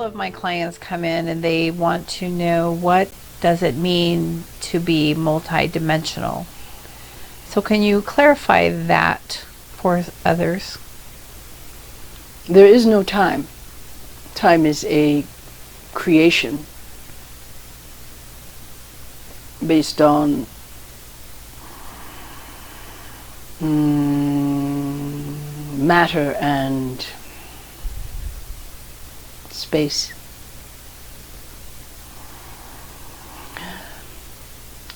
of my clients come in and they want to know, what does it mean to be multidimensional? So can you clarify that for others? There is no time. Time is a creation based on matter and space.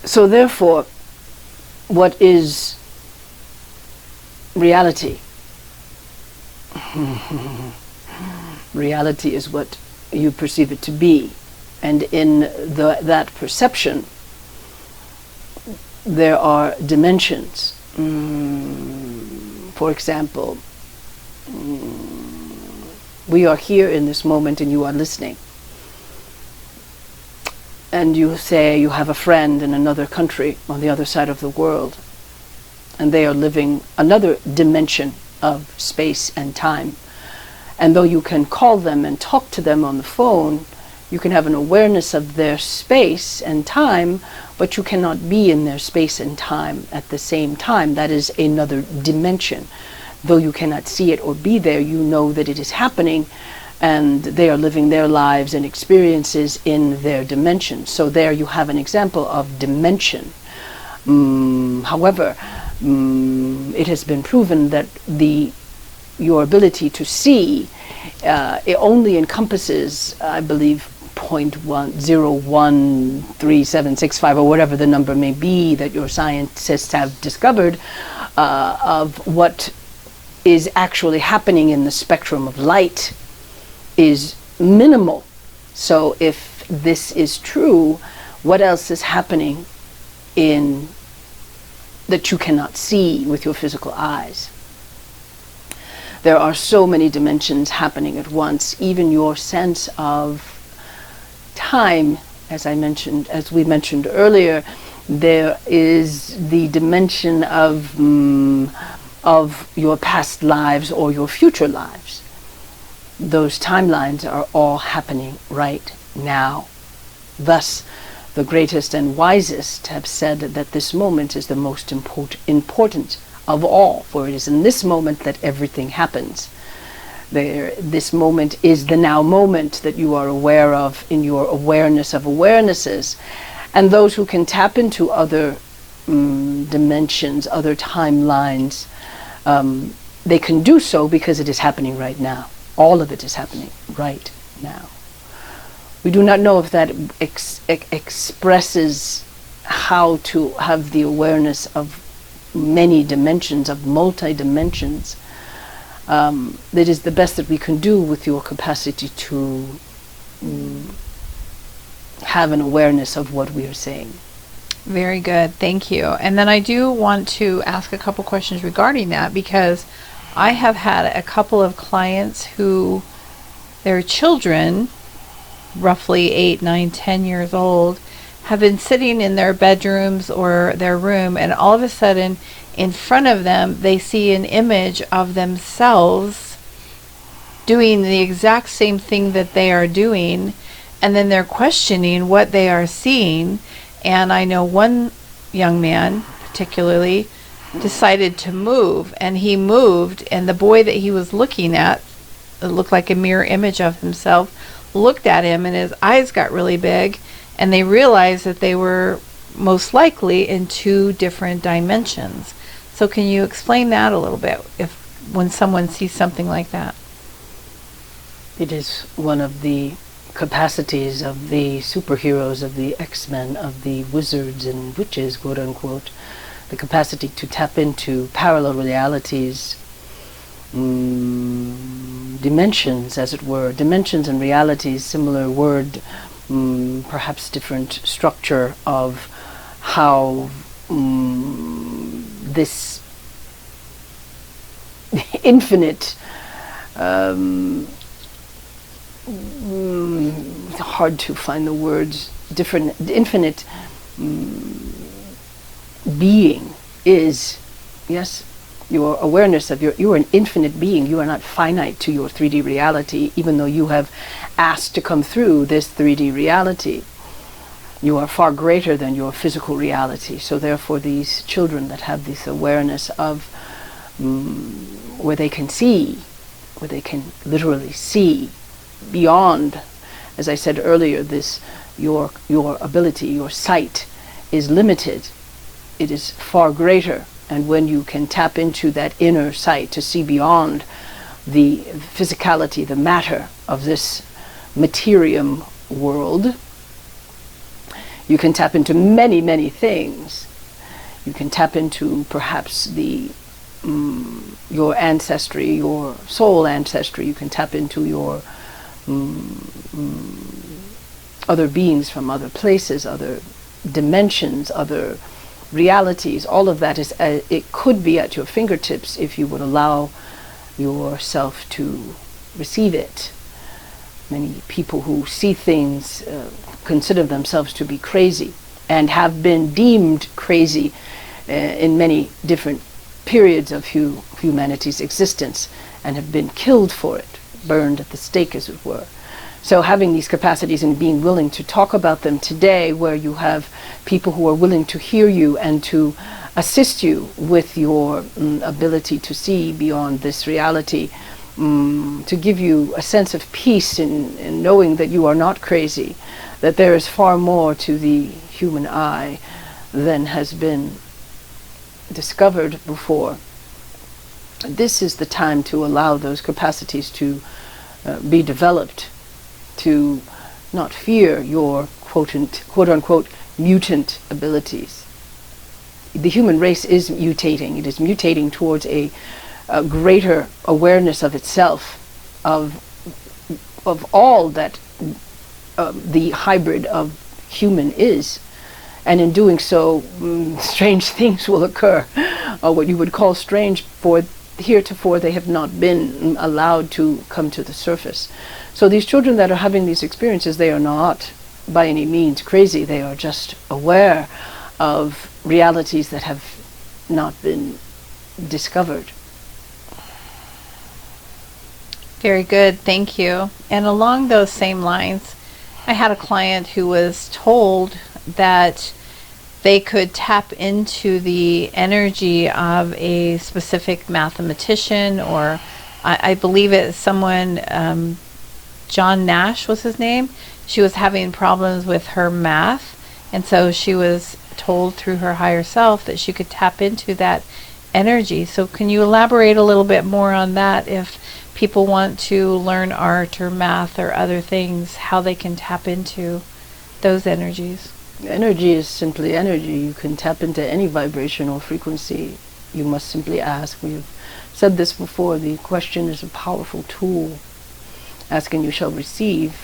So therefore, what is reality? Reality is what you perceive it to be. And in that perception, there are dimensions. For example, we are here in this moment and you are listening. And you say you have a friend in another country on the other side of the world, and they are living another dimension of space and time. And though you can call them and talk to them on the phone, you can have an awareness of their space and time, but you cannot be in their space and time at the same time. That is another dimension. Though you cannot see it or be there, you know that it is happening, and they are living their lives and experiences in their dimension. So there you have an example of dimension. However, it has been proven that your ability to see it only encompasses, I believe, 0.1013765 or whatever the number may be that your scientists have discovered of what is actually happening in the spectrum of light is minimal. So if this is true, what else is happening in that you cannot see with your physical eyes? There are so many dimensions happening at once. Even your sense of time, as we mentioned earlier, there is the dimension of your past lives or your future lives. Those timelines are all happening right now. Thus, the greatest and wisest have said that this moment is the most important of all, for it is in this moment that everything happens. This moment is the now moment that you are aware of in your awareness of awarenesses. And those who can tap into other dimensions, other timelines, they can do so because it is happening right now. All of it is happening right now. We do not know if that expresses how to have the awareness of many dimensions, of multi-dimensions. That is the best that we can do with your capacity to have an awareness of what we are saying. Very good, thank you. And then I do want to ask a couple questions regarding that, because I have had a couple of clients who their children, roughly 8, 9, 10 years old, have been sitting in their bedrooms or their room, and all of a sudden in front of them they see an image of themselves doing the exact same thing that they are doing, and then they're questioning what they are seeing. And I know one young man particularly decided to move, and he moved, and the boy that he was looking at, it looked like a mirror image of himself, looked at him and his eyes got really big, and they realized that they were most likely in 2 different dimensions. So can you explain that a little bit, when someone sees something like that? It is one of the capacities of the superheroes, of the X-Men, of the wizards and witches, quote unquote, the capacity to tap into parallel realities, dimensions, as it were. Dimensions and realities, similar word, perhaps different structure of how this infinite, hard to find the words, infinite being is, yes, your awareness of you are an infinite being. You are not finite to your 3D reality, even though you have asked to come through this 3D reality. You are far greater than your physical reality. So therefore these children that have this awareness of where they can see, where they can literally see beyond, as I said earlier, this your ability, your sight is limited. It is far greater. And when you can tap into that inner sight to see beyond the physicality, the matter of this materium world, you can tap into many, many things. You can tap into perhaps your ancestry, your soul ancestry. You can tap into your other beings from other places, other dimensions, other realities. All of that is, it could be at your fingertips if you would allow yourself to receive it. Many people who see things consider themselves to be crazy and have been deemed crazy in many different periods of humanity's existence and have been killed for it, burned at the stake, as it were. So having these capacities and being willing to talk about them today, where you have people who are willing to hear you and to assist you with your ability to see beyond this reality, to give you a sense of peace in knowing that you are not crazy, that there is far more to the human eye than has been discovered before. This is the time to allow those capacities to be developed, to not fear your quote-unquote mutant abilities. The human race is mutating. It is mutating towards a greater awareness of itself, of all that the hybrid of human is. And in doing so, strange things will occur, what you would call strange, for heretofore they have not been allowed to come to the surface. So these children that are having these experiences, they are not by any means crazy. They are just aware of realities that have not been discovered. Very good, thank you. And along those same lines, I had a client who was told that they could tap into the energy of a specific mathematician, or I believe it's someone, John Nash was his name. She was having problems with her math, and so she was told through her higher self that she could tap into that energy. So can you elaborate a little bit more on that, if people want to learn art or math or other things, how they can tap into those energies? Energy is simply energy. You can tap into any vibrational frequency. You must simply ask. We've said this before. The question is a powerful tool. Ask and you shall receive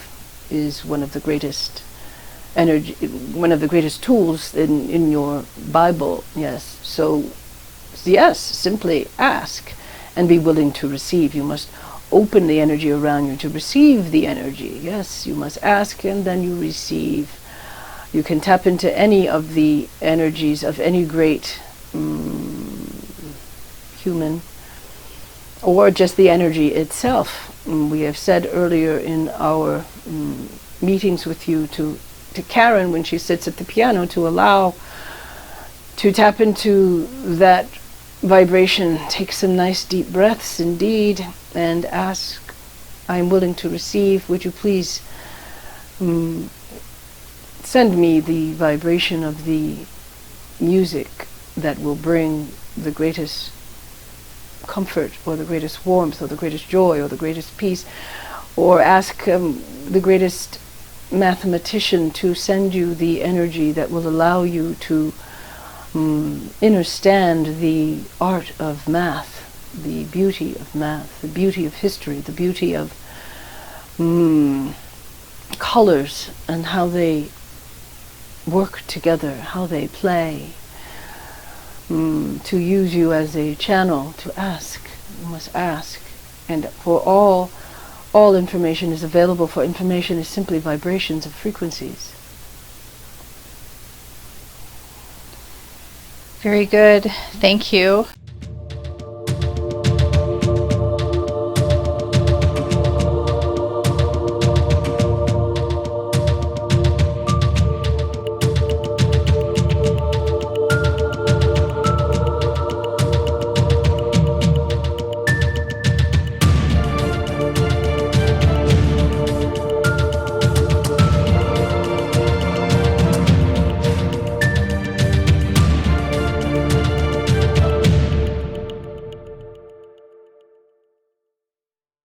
is one of the greatest energy, one of the greatest tools in your Bible. Yes. So yes, simply ask and be willing to receive. You must open the energy around you to receive the energy. Yes, you must ask and then you receive. You can tap into any of the energies of any great human, or just the energy itself. We have said earlier in our meetings with you to Karen, when she sits at the piano, to allow to tap into that vibration. Take some nice deep breaths indeed and ask, I'm willing to receive. Would you please send me the vibration of the music that will bring the greatest comfort, or the greatest warmth, or the greatest joy, or the greatest peace. Or ask the greatest mathematician to send you the energy that will allow you to understand the art of math, the beauty of math, the beauty of history, the beauty of colors and how they work together, how they play, to use you as a channel to ask. You must ask. And for all information is available, for information is simply vibrations of frequencies. Very good. Thank you.